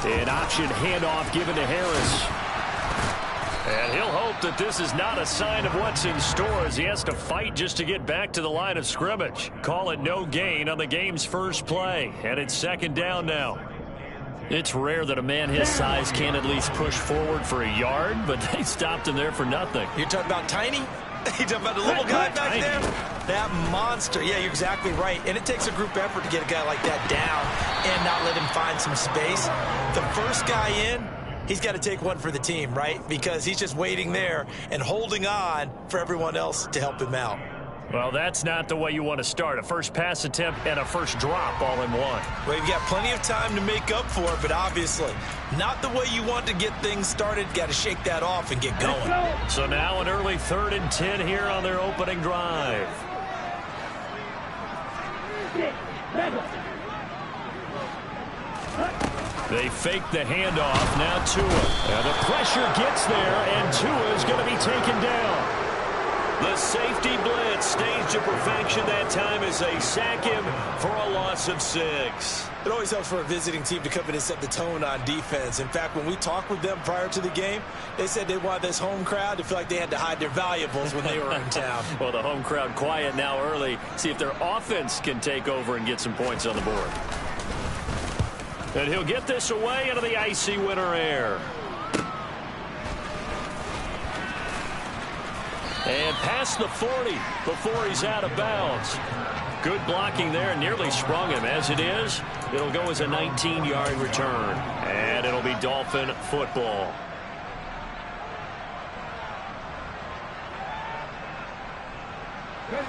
An option handoff given to Harris. And he'll hope that this is not a sign of what's in store as he has to fight just to get back to the line of scrimmage. Call it no gain on the game's first play. And it's second down now. It's rare that a man his size can at least push forward for a yard, but they stopped him there for nothing. You're talking about tiny? You're talking about the little guy back there? That monster. Yeah, you're exactly right. And it takes a group effort to get a guy like that down and not let him find some space. The first guy in, he's got to take one for the team, right? Because he's just waiting there and holding on for everyone else to help him out. Well, that's not the way you want to start. A first pass attempt and a first drop all in one. Well, you've got plenty of time to make up for it, but obviously not the way you want to get things started. Got to shake that off and get going. So now an early 3rd and 10 here on their opening drive. They fake the handoff. Now Tua. And the pressure gets there, and Tua is going to be taken down. The safety blitz staged to perfection that time as they sack him for a loss of 6. It always helps for a visiting team to come in and set the tone on defense. In fact, when we talked with them prior to the game, they said they wanted this home crowd to feel like they had to hide their valuables when they were in town. Well, the home crowd quiet now early. See if their offense can take over and get some points on the board. And he'll get this away into the icy winter air. And past the 40 before he's out of bounds. Good blocking there, nearly sprung him. As it is, it'll go as a 19-yard return. And it'll be Dolphin football.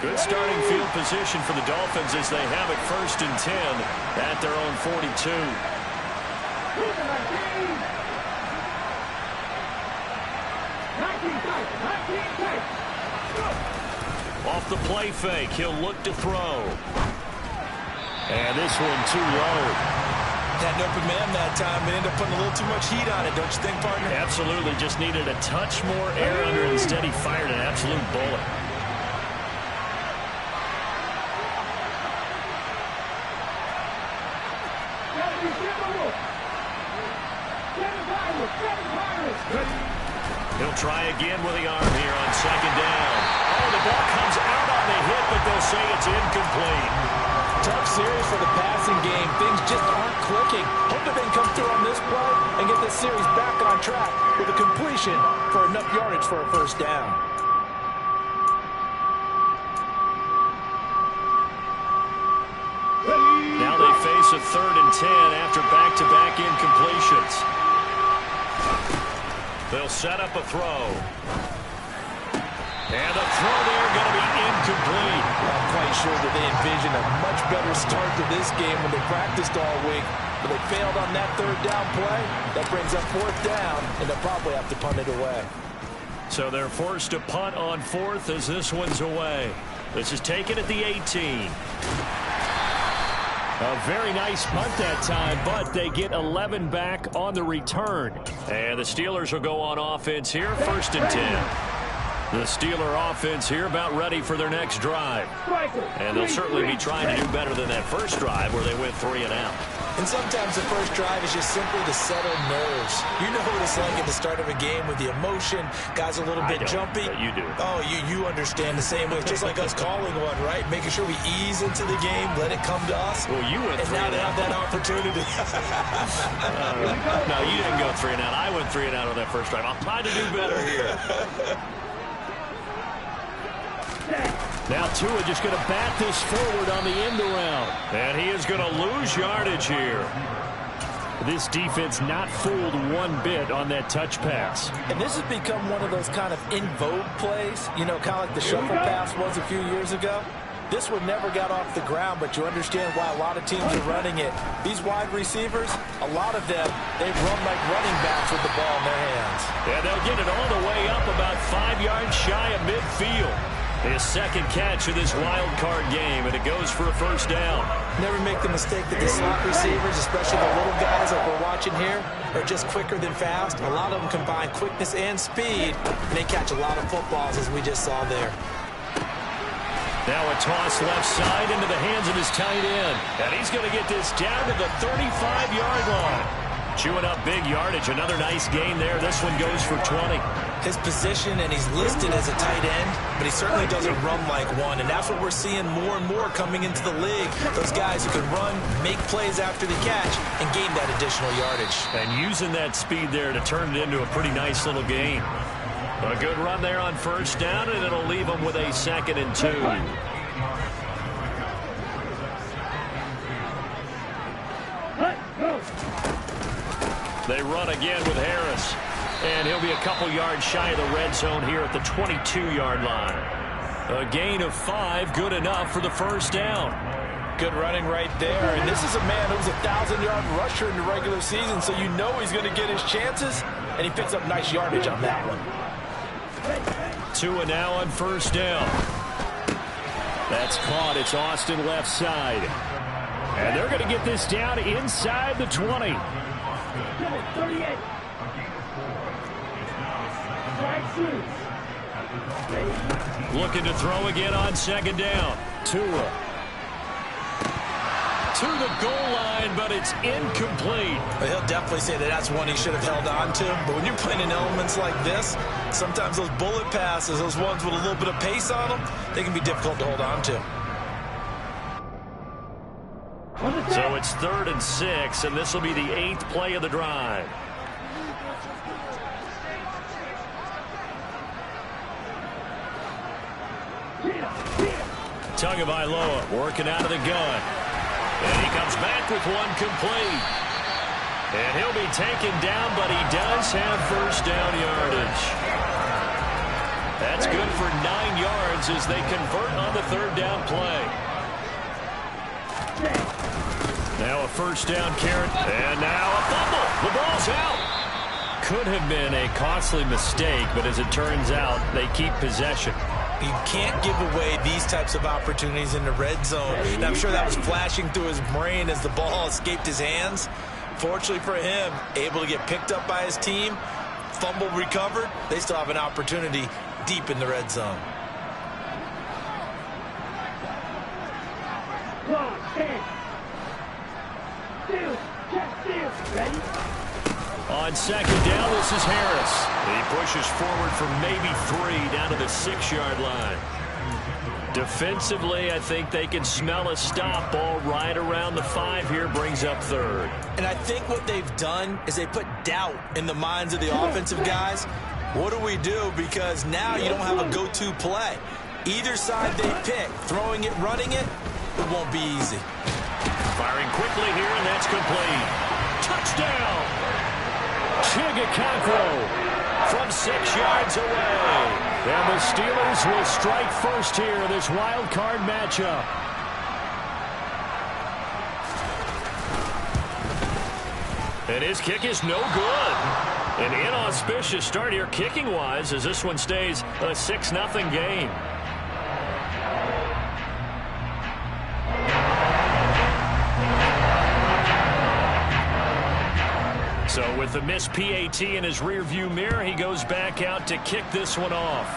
Good starting field position for the Dolphins as they have it 1st and 10 at their own 42. Off the play fake, he'll look to throw. And this one too low. Had an open man that time, but ended up putting a little too much heat on it, don't you think, partner? Absolutely, just needed a touch more air under it. Instead, he fired an absolute bullet. He'll try again with the arm here on 2nd down. Oh, the ball comes out on the hit, but they'll say it's incomplete. Tough series for the passing game. Things just aren't clicking. Hope that they can come through on this play and get this series back on track with a completion for enough yardage for a first down. Now they face a 3rd and 10 after back-to-back incompletions. They'll set up a throw. And the throw there going to be incomplete. I'm quite sure that they envisioned a much better start to this game when they practiced all week. But they failed on that 3rd down play. That brings up 4th down, and they'll probably have to punt it away. So they're forced to punt on 4th as this one's away. This is taken at the 18. A very nice punt that time, but they get 11 back on the return. And the Steelers will go on offense here, 1st and 10. The Steeler offense here about ready for their next drive. And they'll certainly be trying to do better than that first drive where they went 3 and out. And sometimes the first drive is just simply to settle nerves. You know what it's like at the start of a game with the emotion. Guys a little bit jumpy. You do. Oh, you understand the same way. It's just like us calling one, right? Making sure we ease into the game, let it come to us. Well, you went 3 and out. And now they have that opportunity. No, you didn't go 3 and out. I went 3 and out on that first drive. I'll try to do better here. Now Tua just going to bat this forward on the end around. And he is going to lose yardage here. This defense not fooled one bit on that touch pass. And this has become one of those kind of in vogue plays, you know, kind of like the shuffle pass was a few years ago. This one never got off the ground, but you understand why a lot of teams are running it. These wide receivers, a lot of them, they run like running backs with the ball in their hands. And they'll get it all the way up about 5 yards shy of midfield. His second catch of this wild card game, and it goes for a first down. Never make the mistake that the slot receivers, especially the little guys like we're watching here, are just quicker than fast. A lot of them combine quickness and speed, and they catch a lot of footballs, as we just saw there. Now a toss left side into the hands of his tight end. And he's going to get this down to the 35-yard line. Chewing up big yardage. Another nice gain there. This one goes for 20. His position, and he's listed as a tight end, but he certainly doesn't run like one, and that's what we're seeing more and more coming into the league. Those guys who can run, make plays after the catch, and gain that additional yardage. And using that speed there to turn it into a pretty nice little gain. A good run there on first down, and it'll leave them with a 2nd and 2. They run again with Harris. And he'll be a couple yards shy of the red zone here at the 22-yard line. A gain of 5, good enough for the first down. Good running right there. And this is a man who was a 1,000-yard rusher in the regular season, so you know he's going to get his chances, and he picks up nice yardage on that one. Tua now on first down. That's caught. It's Austin left side. And they're going to get this down inside the 20. Looking to throw again on 2nd down. Tua to the goal line, but it's incomplete. Well, he'll definitely say that that's one he should have held on to. But when you're playing in elements like this, sometimes those bullet passes, those ones with a little bit of pace on them, they can be difficult to hold on to. So it's 3rd and 6, and this will be the 8th play of the drive. Tagovailoa working out of the gun. And he comes back with one complete. And he'll be taken down, but he does have first down yardage. That's good for 9 yards as they convert on the 3rd down play. Now a first down carry, and now a fumble. The ball's out. Could have been a costly mistake, but as it turns out, they keep possession. You can't give away these types of opportunities in the red zone. And I'm sure that was flashing through his brain as the ball escaped his hands. Fortunately for him, able to get picked up by his team, fumble recovered. They still have an opportunity deep in the red zone. On 2nd down, this is Harris. He pushes forward for maybe 3 down to the 6-yard line. Defensively, I think they can smell a stop. Ball right around the 5 here, brings up 3rd. And I think what they've done is they put doubt in the minds of the offensive guys. What do we do? Because now you don't have a go-to play. Either side they pick, throwing it, running it, it won't be easy. Firing quickly here, and that's complete. Touchdown! Chigakakro from 6 yards away. And the Steelers will strike first here in this wild card matchup. And his kick is no good. An inauspicious start here kicking-wise as this one stays a 6-0 game. So with the missed PAT in his rearview mirror, he goes back out to kick this one off.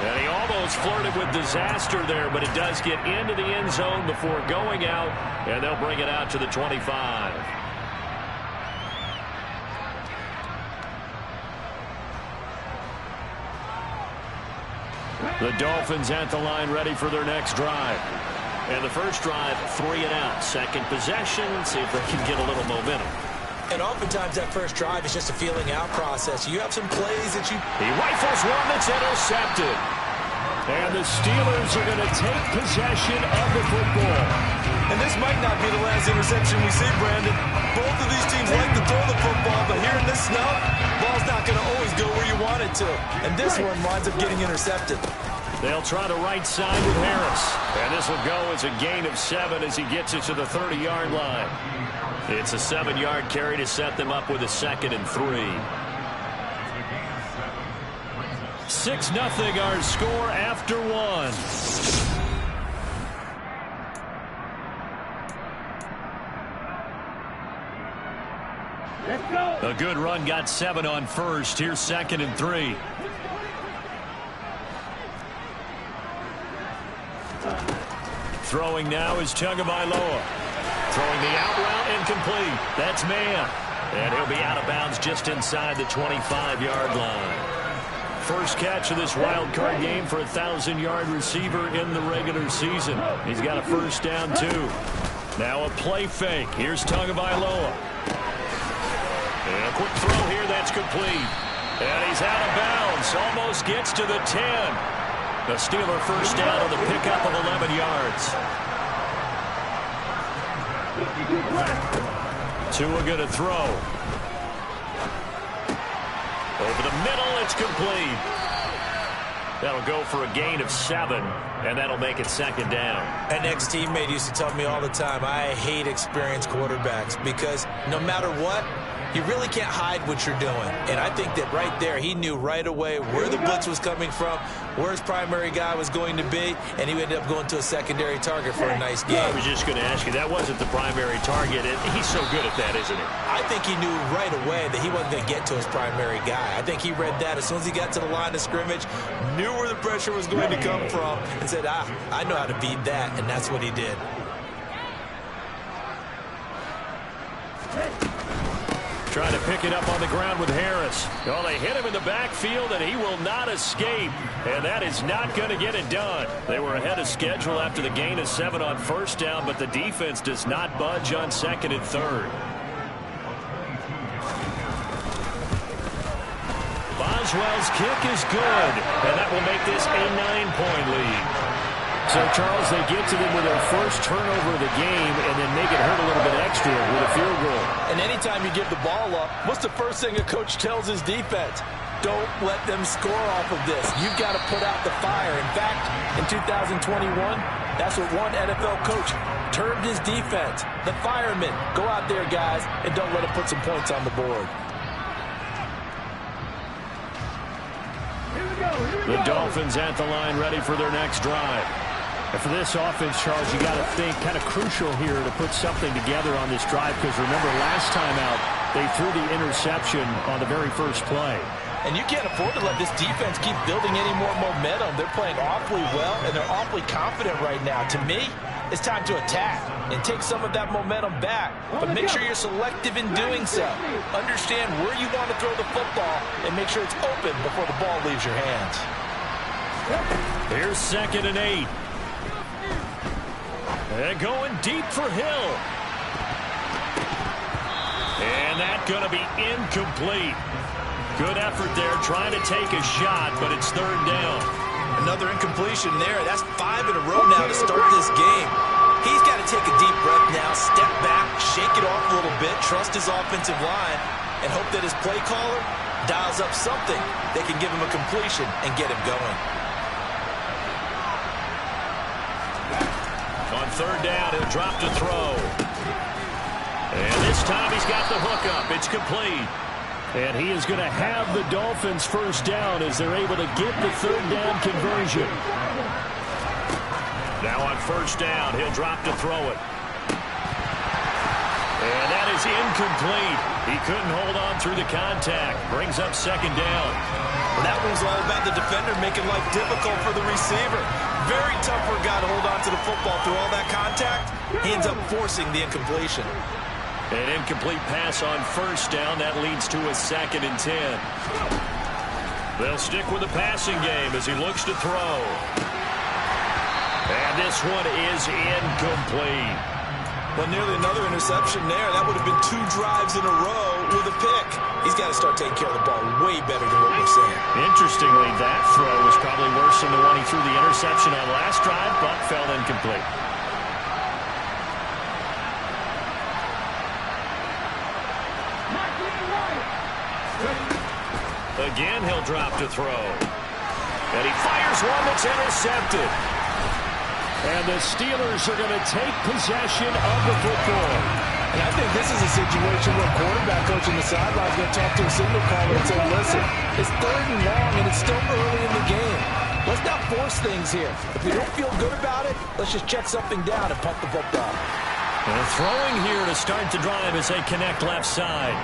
And he almost flirted with disaster there, but it does get into the end zone before going out, and they'll bring it out to the 25. The Dolphins at the line ready for their next drive. And the first drive, 3 and out. Second possession, see if they can get a little momentum. And oftentimes that first drive is just a feeling out process. You have some plays that you... He rifles one that's intercepted. And the Steelers are going to take possession of the football. And this might not be the last interception we see, Brandon. Both of these teams like to throw the football, but here in this snow, ball's not going to always go where you want it to. And this one winds up getting intercepted. They'll try the right side with Harris. And this will go as a gain of 7 as he gets it to the 30-yard line. It's a 7-yard carry to set them up with a 2nd and 3. 6-0 our score after 1. A good run got 7 on first. Here's 2nd and 3. Throwing now is Tagovailoa. Throwing the out route and complete. That's man. And he'll be out of bounds just inside the 25-yard line. First catch of this wild card game for a 1,000-yard receiver in the regular season. He's got a first down, too. Now a play fake. Here's Tagovailoa. And a quick throw here. That's complete. And he's out of bounds. Almost gets to the 10. The Steeler first down on the pickup of 11 yards. Tua going to throw. Over the middle, it's complete. That'll go for a gain of 7, and that'll make it second down. An ex-teammate used to tell me all the time, I hate experienced quarterbacks because no matter what, you really can't hide what you're doing. And I think that right there, he knew right away where the blitz was coming from, where his primary guy was going to be, and he ended up going to a secondary target for a nice game. I was just going to ask you, that wasn't the primary target. He's so good at that, isn't he? I think he knew right away that he wasn't going to get to his primary guy. I think he read that as soon as he got to the line of scrimmage, knew where the pressure was going to come from, and said, I know how to beat that, and that's what he did. Trying to pick it up on the ground with Harris. Oh, they hit him in the backfield, and he will not escape. And that is not going to get it done. They were ahead of schedule after the gain of 7 on first down, but the defense does not budge on second and third. Boswell's kick is good, and that will make this a 9-point lead. So, Charles, they get to them with their first turnover of the game and then make it hurt a little bit extra with a field goal. And anytime you give the ball up, what's the first thing a coach tells his defense? Don't let them score off of this. You've got to put out the fire. In fact, in 2021, that's what one NFL coach termed his defense. The firemen. Go out there, guys, and don't let them put some points on the board. The Dolphins at the line, ready for their next drive. And for this offense, Charles, you got to think kind of crucial here to put something together on this drive, because remember, last time out, they threw the interception on the very first play. And you can't afford to let this defense keep building any more momentum. They're playing awfully well, and they're awfully confident right now. To me, it's time to attack and take some of that momentum back. But make sure you're selective in doing so. Understand where you want to throw the football and make sure it's open before the ball leaves your hands. Here's 2nd and 8. And going deep for Hill. And that's going to be incomplete. Good effort there, trying to take a shot, but it's 3rd down. Another incompletion there. That's 5 in a row now to start this game. He's got to take a deep breath now, step back, shake it off a little bit, trust his offensive line, and hope that his play caller dials up something that can give him a completion and get him going. On 3rd down, he'll drop to throw. And this time he's got the hookup. It's complete. And he is going to have the Dolphins first down as they're able to get the 3rd down conversion. Now on 1st down, he'll drop to throw it. And that is incomplete. He couldn't hold on through the contact. Brings up 2nd down. Well, that one's all about the defender making life difficult for the receiver. Very tough for a guy to hold on to the football through all that contact. He ends up forcing the incompletion. An incomplete pass on 1st down. That leads to a 2nd and 10. They'll stick with the passing game as he looks to throw. And this one is incomplete. Well, nearly another interception there. That would have been 2 drives in a row with a pick. He's got to start taking care of the ball way better than what we're seeing. Interestingly, that throw was probably worse than the one he threw the interception on last drive, but fell incomplete. Again, he'll drop to throw. And he fires one that's intercepted. And the Steelers are going to take possession of the football. And I think this is a situation where a quarterback coach on the sideline is going to talk to a signal caller and say, listen, it's 3rd and long and it's still early in the game. Let's not force things here. If we don't feel good about it, let's just check something down and punt the football. And throwing here to start the drive as they connect left side.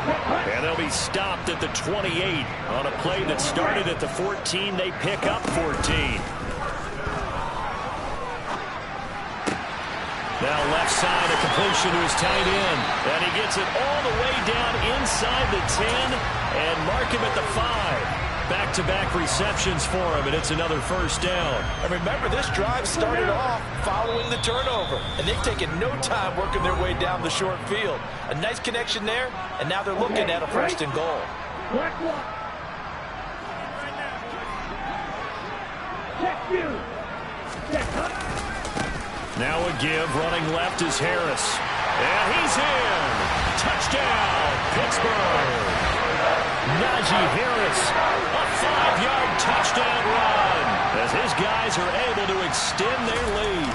And they'll be stopped at the 28 on a play that started at the 14. They pick up 14. Now left side, a completion to his tight end. And he gets it all the way down inside the 10 and mark him at the 5. Back-to-back receptions for him, and it's another first down. And remember, this drive started off following the turnover, and they've taken no time working their way down the short field. A nice connection there, and now they're looking at a first and goal. Now a give, running left is Harris. And he's in. Touchdown, Pittsburgh. Najee Harris, a 5-yard touchdown run as his guys are able to extend their lead.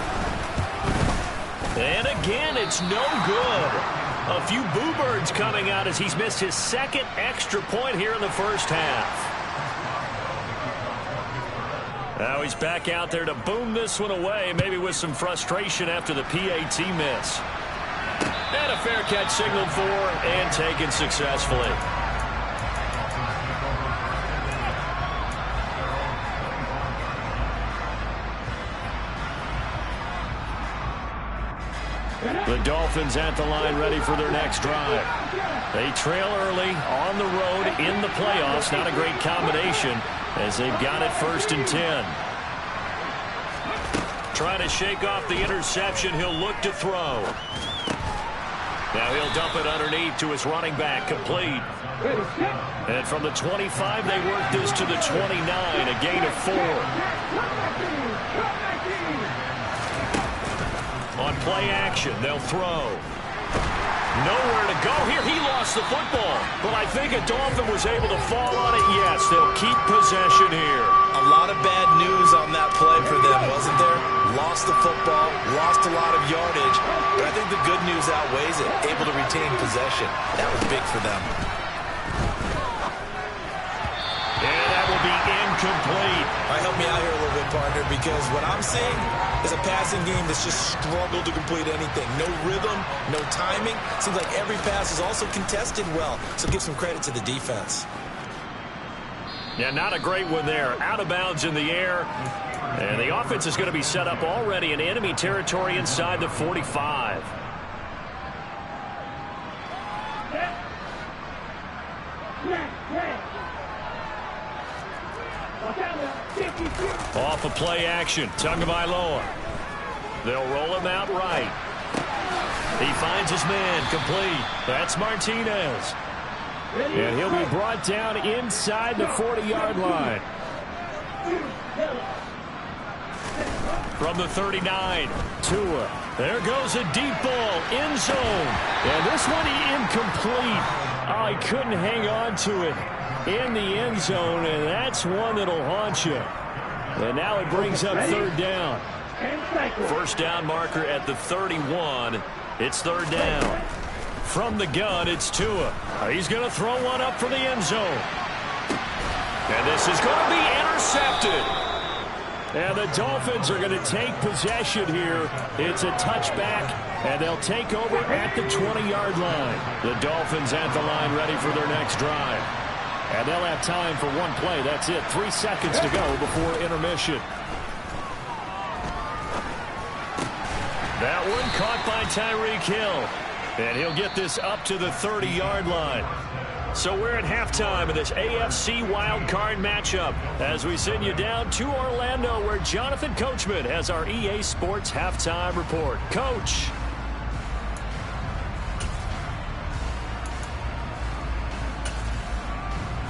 And again, it's no good. A few boo birds coming out as he's missed his second extra point here in the first half. Now he's back out there to boom this one away, maybe with some frustration after the PAT miss. And a fair catch signaled for and taken successfully. The Dolphins at the line ready for their next drive. They trail early on the road in the playoffs. Not a great combination as they've got it 1st and 10. Trying to shake off the interception. He'll look to throw. Now he'll dump it underneath to his running back. Complete. And from the 25, they work this to the 29. A gain of 4. On play action, they'll throw. Nowhere to go here. He lost the football. But I think a Dolphin was able to fall on it. Yes, they'll keep possession here. A lot of bad news on that play for them, wasn't there? Lost the football, lost a lot of yardage. But I think the good news outweighs it. Able to retain possession. That was big for them. And that will be incomplete. All right, help me out here a little bit, partner, because what I'm seeing is a passing game that's just struggled to complete anything. No rhythm, no timing. Seems like every pass is also contested well, so give some credit to the defense. Yeah, not a great one there. Out of bounds in the air. And the offense is going to be set up already in enemy territory inside the 45. Off of play action, Tagovailoa. They'll roll him out right. He finds his man, complete. That's Martinez. And he'll be brought down inside the 40-yard line. From the 39, Tua. There goes a deep ball, end zone. And this one incomplete. Oh, he couldn't hang on to it in the end zone, and that's one that'll haunt you. And now it brings up 3rd down. First down marker at the 31. It's 3rd down. From the gun, it's Tua. He's going to throw one up for the end zone. And this is going to be intercepted. And the Dolphins are going to take possession here. It's a touchback, and they'll take over at the 20-yard line. The Dolphins at the line ready for their next drive. And they'll have time for one play. That's it. 3 seconds to go before intermission. That one caught by Tyreek Hill. And he'll get this up to the 30-yard line. So we're at halftime of this AFC wildcard matchup as we send you down to Orlando where Jonathan Coachman has our EA Sports halftime report. Coach.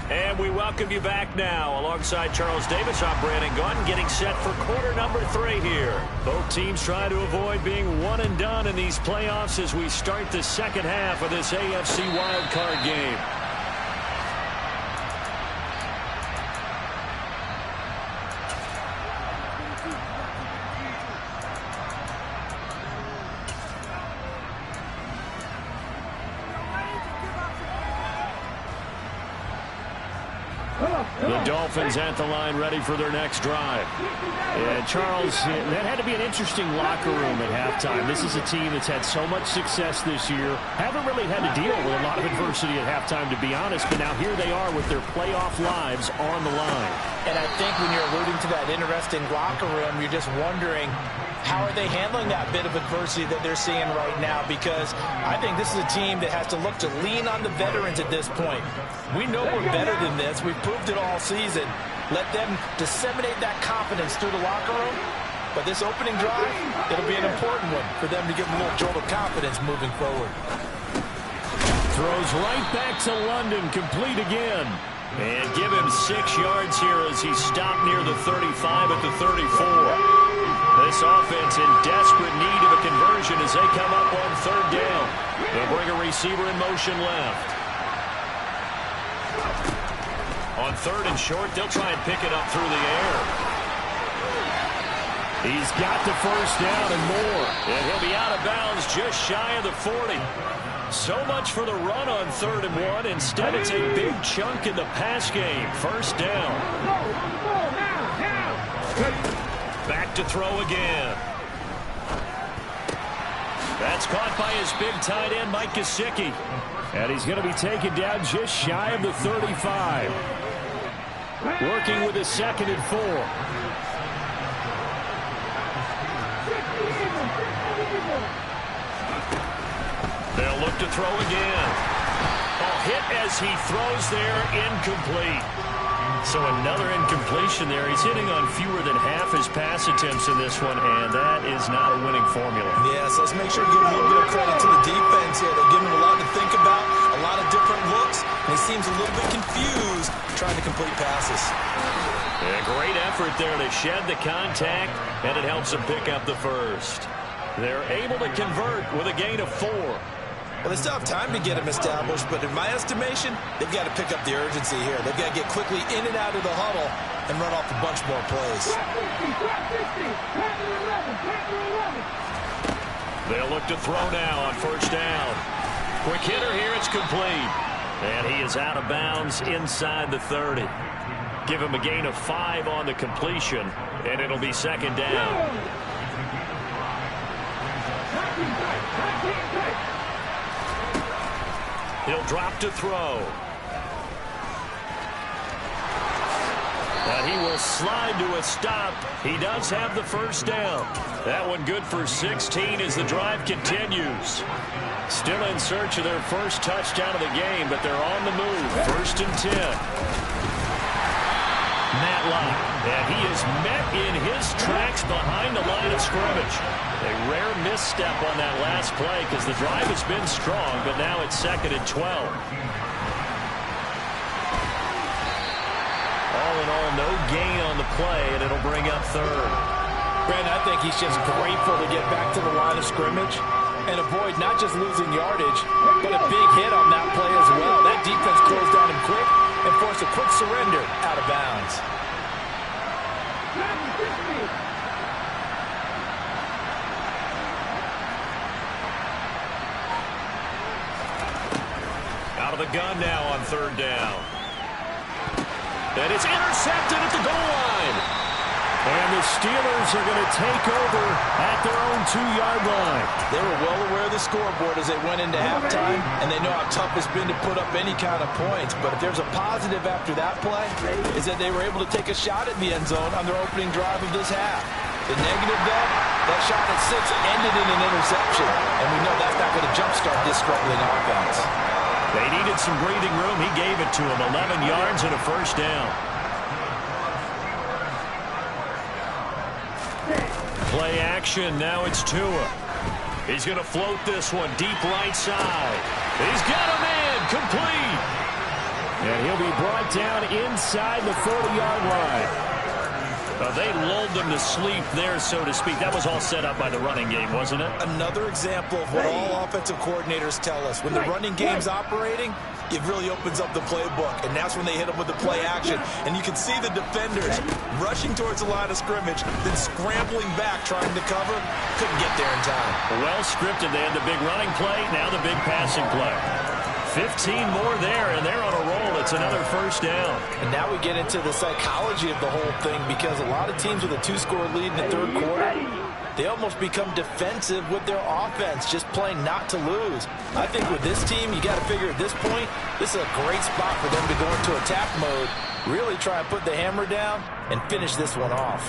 And we welcome you back now. Alongside Charles Davis, I'm Brandon Gunn, getting set for quarter number 3 here. Both teams try to avoid being one and done in these playoffs as we start the second half of this AFC wildcard game. The Dolphins at the line ready for their next drive. And Charles, that had to be an interesting locker room at halftime. This is a team that's had so much success this year. Haven't really had to deal with a lot of adversity at halftime, to be honest. But now here they are with their playoff lives on the line. And I think when you're alluding to that interesting locker room, you're just wondering how are they handling that bit of adversity that they're seeing right now? Because I think this is a team that has to look to lean on the veterans at this point. We know we're better than this. We've proved it all season. Let them disseminate that confidence through the locker room. But this opening drive, it'll be an important one for them to give them a little jolt of confidence moving forward. Throws right back to London, complete again. And give him 6 yards here as he stopped near the 35 at the 34. This offense in desperate need of a conversion as they come up on 3rd down. They'll bring a receiver in motion left. On 3rd and short, they'll try and pick it up through the air. He's got the 1st down and more. And he'll be out of bounds just shy of the 40. So much for the run on 3rd and 1. Instead, it's a big chunk in the pass game. 1st down. Back to throw again. That's caught by his big tight end, Mike Gesicki. And he's going to be taken down just shy of the 35. Working with a 2nd and 4. They'll look to throw again. Hit as he throws there, incomplete. So another incompletion there. He's hitting on fewer than half his pass attempts in this one, and that is not a winning formula. Yes, let's make sure to give a little bit of credit to the defense here. They're giving him a lot to think about, a lot of different looks, and he seems a little bit confused trying to complete passes. A great effort there to shed the contact, and it helps him pick up the 1st. They're able to convert with a gain of 4. Well, they still have time to get him established, but in my estimation, they've got to pick up the urgency here. They've got to get quickly in and out of the huddle and run off a bunch more plays. They'll look to throw now on 1st down. Quick hitter here, it's complete. And he is out of bounds inside the 30. Give him a gain of 5 on the completion, and it'll be 2nd down. He'll drop to throw. And he will slide to a stop. He does have the 1st down. That one good for 16 as the drive continues. Still in search of their 1st touchdown of the game, but they're on the move. 1st and 10. Matlock, and he is met in his tracks behind the line of scrimmage. A rare misstep on that last play because the drive has been strong, but now it's 2nd and 12. All in all, no gain on the play, and it'll bring up 3rd. Brandon, I think he's just grateful to get back to the line of scrimmage and avoid not just losing yardage, but a big hit on that play as well. That defense closed down him quick and forced a quick surrender out of bounds. Out of the gun now on 3rd down. And it's intercepted at the goal line. And the Steelers are going to take over at their own 2-yard line. They were well aware of the scoreboard as they went into halftime, and they know how tough it's been to put up any kind of points. But if there's a positive after that play, is that they were able to take a shot at the end zone on their opening drive of this half. The negative, though, that shot at 6 ended in an interception. And we know that's not going to jumpstart this struggling offense. They needed some breathing room. He gave it to them. 11 yards and a 1st down. Play action. Now it's Tua. He's going to float this one deep right side. He's got a man. Complete. And he'll be brought down inside the 40-yard line. They lulled them to sleep there, so to speak. That was all set up by the running game, wasn't it? Another example of what all offensive coordinators tell us. When the running game's operating, it really opens up the playbook, and that's when they hit them with the play action. And you can see the defenders rushing towards the line of scrimmage, then scrambling back, trying to cover. Couldn't get there in time. Well scripted. They had the big running play, now the big passing play. 15 more there, and they're on a roll. It's another 1st down. And now we get into the psychology of the whole thing, because a lot of teams with a 2-score lead in the 3rd quarter, they almost become defensive with their offense, just playing not to lose. I think with this team, you got to figure at this point, this is a great spot for them to go into attack mode, really try and put the hammer down and finish this one off.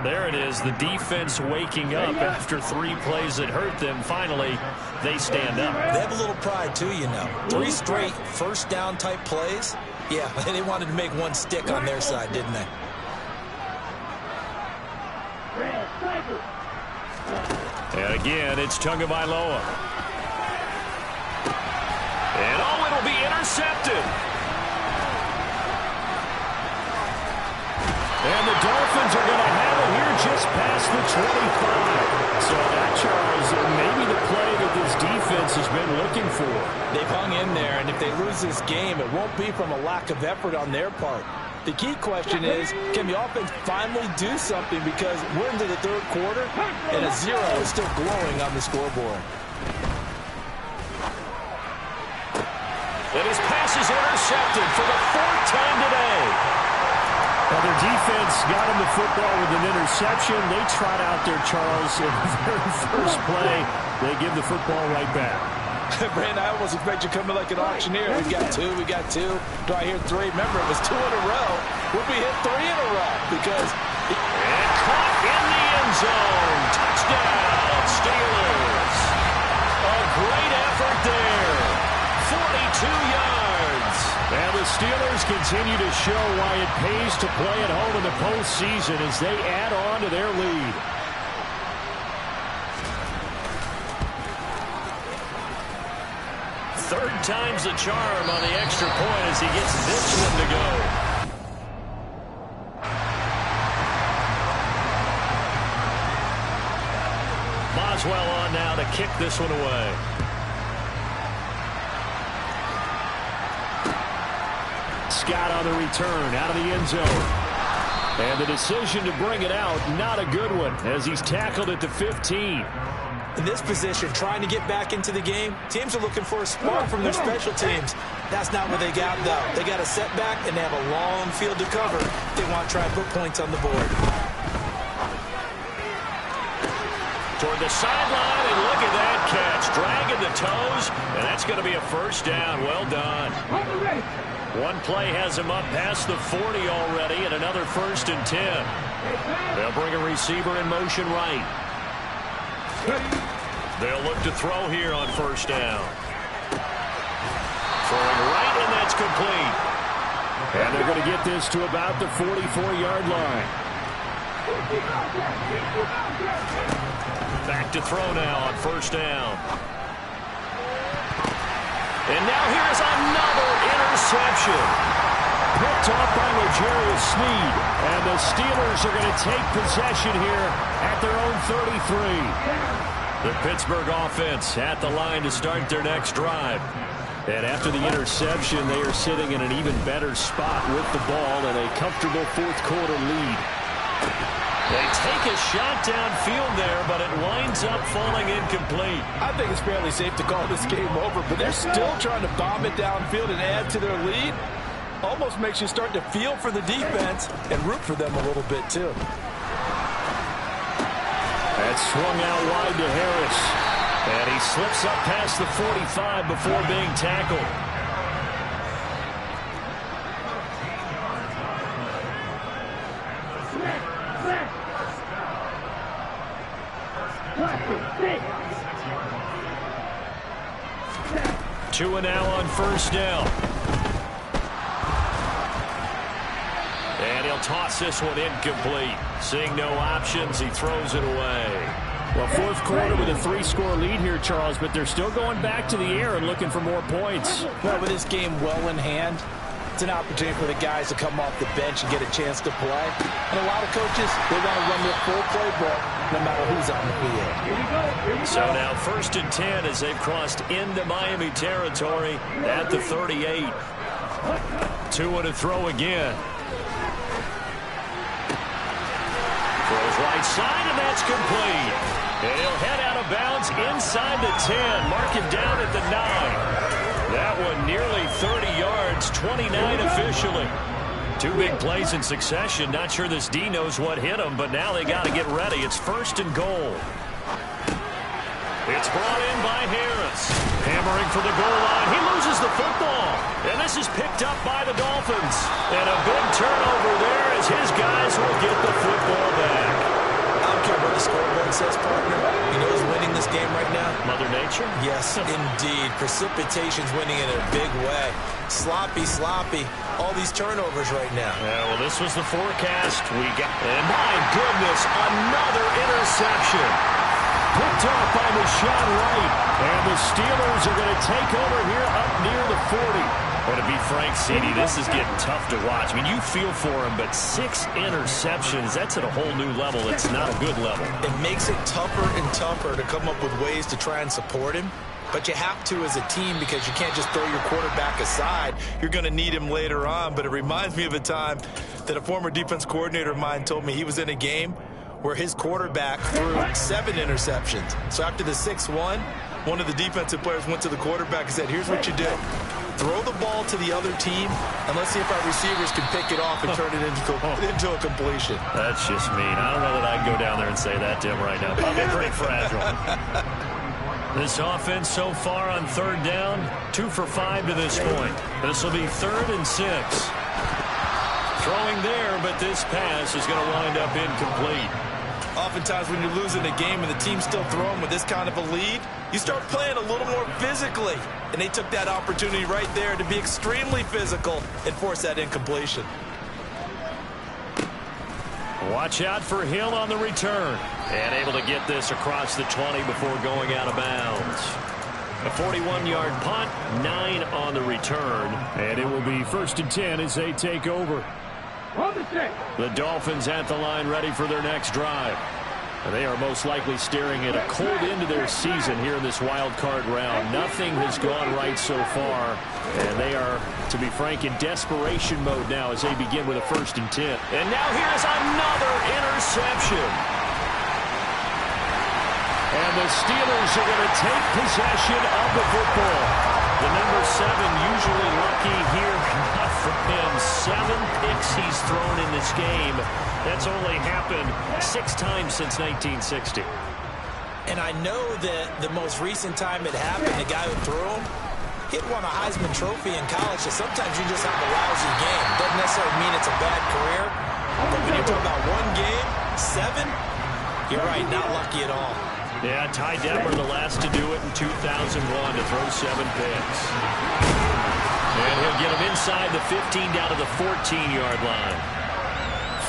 There it is, the defense waking up after 3 plays that hurt them. Finally, they stand up. They have a little pride, too, you know. 3 straight first down type plays. Yeah, they wanted to make one stick on their side, didn't they? And again, it's Tagovailoa. And oh, it'll be intercepted. And the Dolphins are going to have it here just past the 25. So that, Charles, may be the play that this defense has been looking for. They've hung in there, and if they lose this game, it won't be from a lack of effort on their part. The key question is, can the offense finally do something, because we're into the 3rd quarter, and a 0 is still glowing on the scoreboard. And his pass is intercepted for the 4th time today. Well, their defense got him the football with an interception. They trot out there, Charles, in the very first play. They give the football right back. Brandon, I almost expect you coming like an auctioneer. We got 2, we got 2. Do I hear 3? Remember, it was 2 in a row. Would we hit 3 in a row? Because... And caught in the end zone. Touchdown, Steelers. A great effort there. 42 yards. And the Steelers continue to show why it pays to play at home in the postseason as they add on to their lead. Third time's the charm on the extra point as he gets this one to go. Boswell on now to kick this one away. Scott on the return out of the end zone. And the decision to bring it out, not a good one, as he's tackled at the 15. In this position, trying to get back into the game, teams are looking for a spark from their special teams. That's not what they got, though. They got a setback, and they have a long field to cover if they want to try and put points on the board. Toward the sideline, and look at that catch. Dragging the toes, and that's going to be a first down. Well done. One play has him up past the 40 already, and another 1st and 10. They'll bring a receiver in motion right. They'll look to throw here on 1st down. Throwing right, and that's complete. And they're going to get this to about the 44-yard line. Back to throw now on 1st down. And now here's another interception. Picked off by L'Jarius Sneed. And the Steelers are going to take possession here at their own 33. The Pittsburgh offense at the line to start their next drive. And after the interception, they are sitting in an even better spot with the ball and a comfortable 4th quarter lead. They take a shot downfield there, but it winds up falling incomplete. I think it's fairly safe to call this game over, but they're still trying to bomb it downfield and add to their lead. Almost makes you start to feel for the defense and root for them a little bit, too. That swung out wide to Harris. And he slips up past the 45 before being tackled. Two and now on 1st down. And he'll toss this one incomplete. Seeing no options, he throws it away. Well, 4th quarter with a 3-score lead here, Charles, but they're still going back to the air and looking for more points. Well, with this game well in hand, it's an opportunity for the guys to come off the bench and get a chance to play. And a lot of coaches, they want to run their full playbook no matter who's on the field. So now 1st and 10 as they've crossed into Miami territory at the 38. 2 to throw again. Throws right side, and that's complete. And he'll head out of bounds inside the 10. Mark him down at the 9. That one nearly 30 yards, 29 officially. 2 big plays in succession. Not sure this D knows what hit him, but now they got to get ready. It's 1st and goal. It's brought in by Harris. Hammering for the goal line. He loses the football. And this is picked up by the Dolphins. And a big turnover there as his guys will get the football back. the scoreboard says, partner? You know who's winning this game right now? Mother Nature? Yes, indeed. Precipitation's winning in a big way. Sloppy, sloppy. All these turnovers right now. Yeah, well, this was the forecast we got. And my goodness, another interception. Picked off by Rashawn Wright. And the Steelers are going to take over here up near the 40. Well, to be frank, CD, this is getting tough to watch. I mean, you feel for him, but 6 interceptions, that's at a whole new level. It's not a good level. It makes it tougher and tougher to come up with ways to try and support him. But you have to as a team because you can't just throw your quarterback aside. You're going to need him later on. But it reminds me of a time that a former defense coordinator of mine told me he was in a game where his quarterback threw 7 interceptions. So after the 6-1, one of the defensive players went to the quarterback and said, here's what you do. Throw the ball to the other team, and let's see if our receivers can pick it off and turn it into a completion. That's just mean. I don't know that I'd go down there and say that to him right now. Probably pretty fragile. This offense so far on 3rd down, 2 for 5 to this point. This will be 3rd and 6. Throwing there, but this pass is going to wind up incomplete. Oftentimes when you're losing a game and the team's still throwing with this kind of a lead, you start playing a little more physically. And they took that opportunity right there to be extremely physical and force that incompletion. Watch out for Hill on the return. And able to get this across the 20 before going out of bounds. A 41-yard punt, 9 on the return. And it will be 1st and 10 as they take over. The Dolphins at the line ready for their next drive. They are most likely staring at a cold end to their season here in this wild card round. Nothing has gone right so far, and they are, to be frank, in desperation mode now as they begin with a 1st and 10. And now here's another interception. And the Steelers are going to take possession of the football. The number 7 usually lucky here. Not for him. 7 picks he's thrown in this game. That's only happened 6 times since 1960. And I know that the most recent time it happened, the guy who threw him, he had won a Heisman Trophy in college, so sometimes you just have a lousy game. Doesn't necessarily mean it's a bad career, but when you're talking about one game, 7, you're right, not lucky at all. Yeah, Ty Detmer the last to do it in 2001 to throw 7 picks. And he'll get him inside the 15 down to the 14-yard line.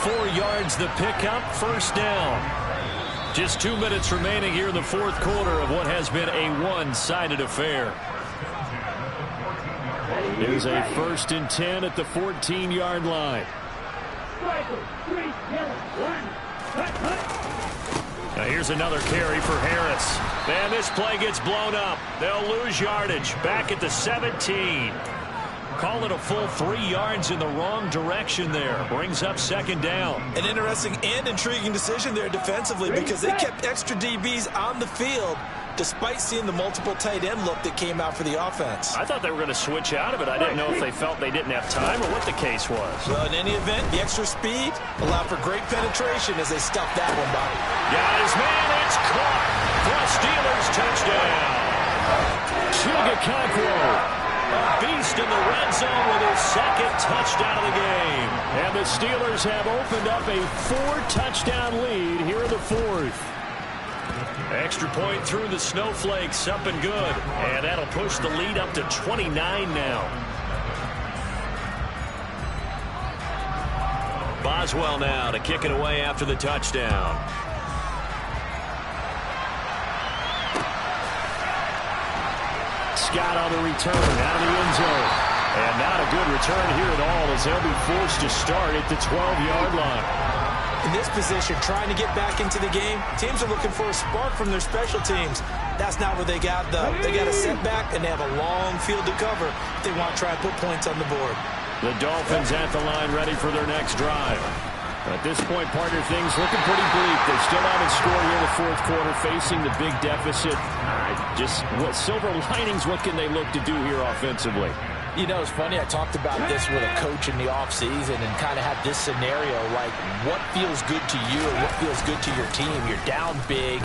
4 yards the pickup, 1st down. Just 2 minutes remaining here in the 4th quarter of what has been a one-sided affair. It is a 1st and 10 at the 14-yard line. Now here's another carry for Harris. And this play gets blown up. They'll lose yardage. Back at the 17. Call it a full 3 yards in the wrong direction there. Brings up 2nd down. An interesting and intriguing decision there defensively because they kept extra DBs on the field despite seeing the multiple tight end look that came out for the offense. I thought they were going to switch out of it. I didn't know if they felt they didn't have time or what the case was. Well, in any event, the extra speed allowed for great penetration as they stuffed that one by. Got his man. It's caught. For a Steelers touchdown. Chigakonkwo. A beast in the red zone with his 2nd touchdown of the game. And the Steelers have opened up a 4-touchdown lead here in the 4th. Extra point through the snowflakes, up and good. And that'll push the lead up to 29 now. Boswell now to kick it away after the touchdown. Scott on the return out of the end zone. And not a good return here at all as they'll be forced to start at the 12-yard line. In this position, trying to get back into the game, teams are looking for a spark from their special teams. That's not what they got, though. They got a setback, and they have a long field to cover if they want to try and put points on the board. The Dolphins at the line ready for their next drive. At this point, partner, things looking pretty bleak. They still haven't scored here in the 4th quarter, facing the big deficit. What silver linings, what can they look to do here offensively? You know, it's funny, I talked about this with a coach in the offseason and kind of had this scenario, like what feels good to you and what feels good to your team. You're down big.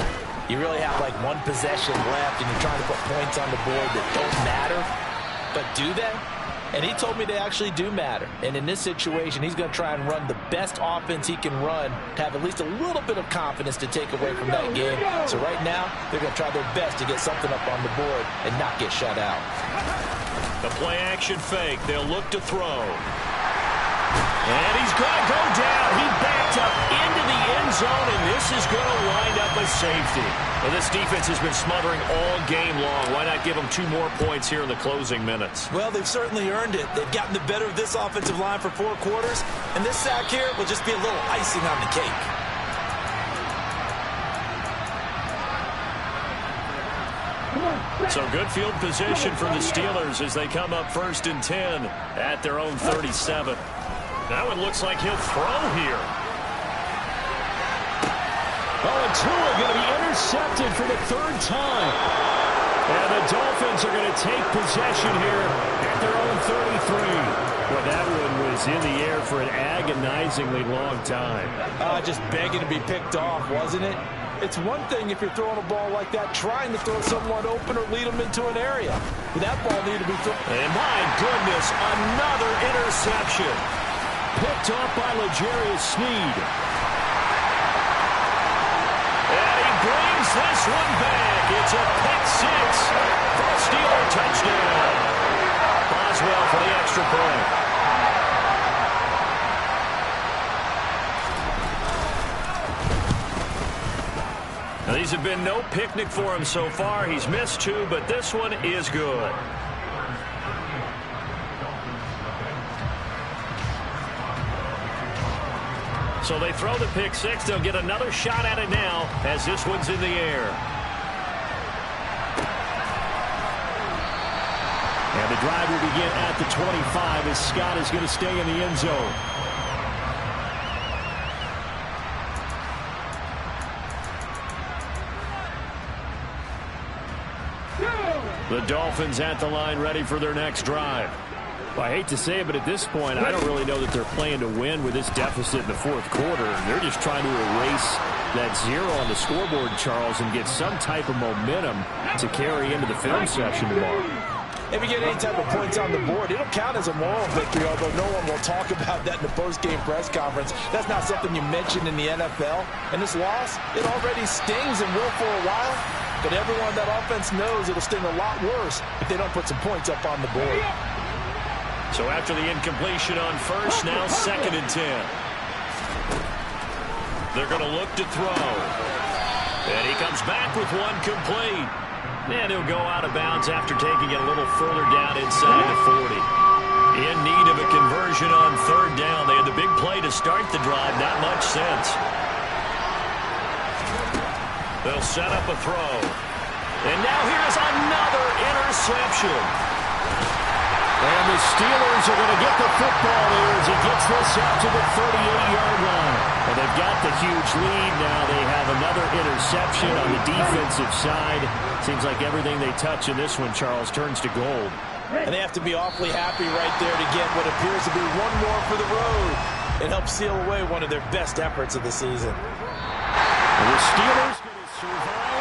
You really have like 1 possession left, and you're trying to put points on the board that don't matter. But do they? And he told me they actually do matter. And in this situation, he's going to try and run the best offense he can run to have at least a little bit of confidence to take away from that game. So right now, they're going to try their best to get something up on the board and not get shut out. The play action fake. They'll look to throw. And he's going to go down. He backed up into the end zone, and this is going to wind up a safety. Well, this defense has been smothering all game long. Why not give them 2 more points here in the closing minutes? Well, they've certainly earned it. They've gotten the better of this offensive line for 4 quarters, and this sack here will just be a little icing on the cake. So good field position for the Steelers as they come up 1st and 10 at their own 37. That one looks like he'll throw here. Oh, and Tua going to be intercepted for the 3rd time. And the Dolphins are going to take possession here at their own 33. Well, that one was in the air for an agonizingly long time. Just begging to be picked off, wasn't it? It's one thing if you're throwing a ball like that, trying to throw someone open or lead them into an area. But that ball needed to be thrown. And my goodness, another interception. Picked off by L'Jarius Sneed. And he brings this one back. It's a pick 6 for a Steeler touchdown. Boswell for the extra point. Now, these have been no picnic for him so far. He's missed 2, but this one is good. So they throw the pick 6. They'll get another shot at it now as this one's in the air. And the drive will begin at the 25 as Scott is going to stay in the end zone. The Dolphins at the line ready for their next drive. Well, I hate to say it, but at this point, I don't really know that they're playing to win with this deficit in the 4th quarter. They're just trying to erase that 0 on the scoreboard, Charles, and get some type of momentum to carry into the film session tomorrow. If you get any type of points on the board, it'll count as a moral victory, although no one will talk about that in the post-game press conference. That's not something you mentioned in the NFL. And this loss, it already stings and will for a while. But everyone on that offense knows it'll sting a lot worse if they don't put some points up on the board. So after the incompletion on 1st, now 2nd and 10. They're going to look to throw. And he comes back with one complete. And he'll go out of bounds after taking it a little further down inside the 40. In need of a conversion on 3rd down. They had the big play to start the drive. Not much sense. They'll set up a throw. And now here's another interception. And the Steelers are going to get the football here as he gets this up to the 38-yard line. Well, they've got the huge lead now. They have another interception on the defensive side. Seems like everything they touch in this one, Charles, turns to gold. And they have to be awfully happy right there to get what appears to be one more for the road. It helps seal away one of their best efforts of the season. And the Steelers going to survive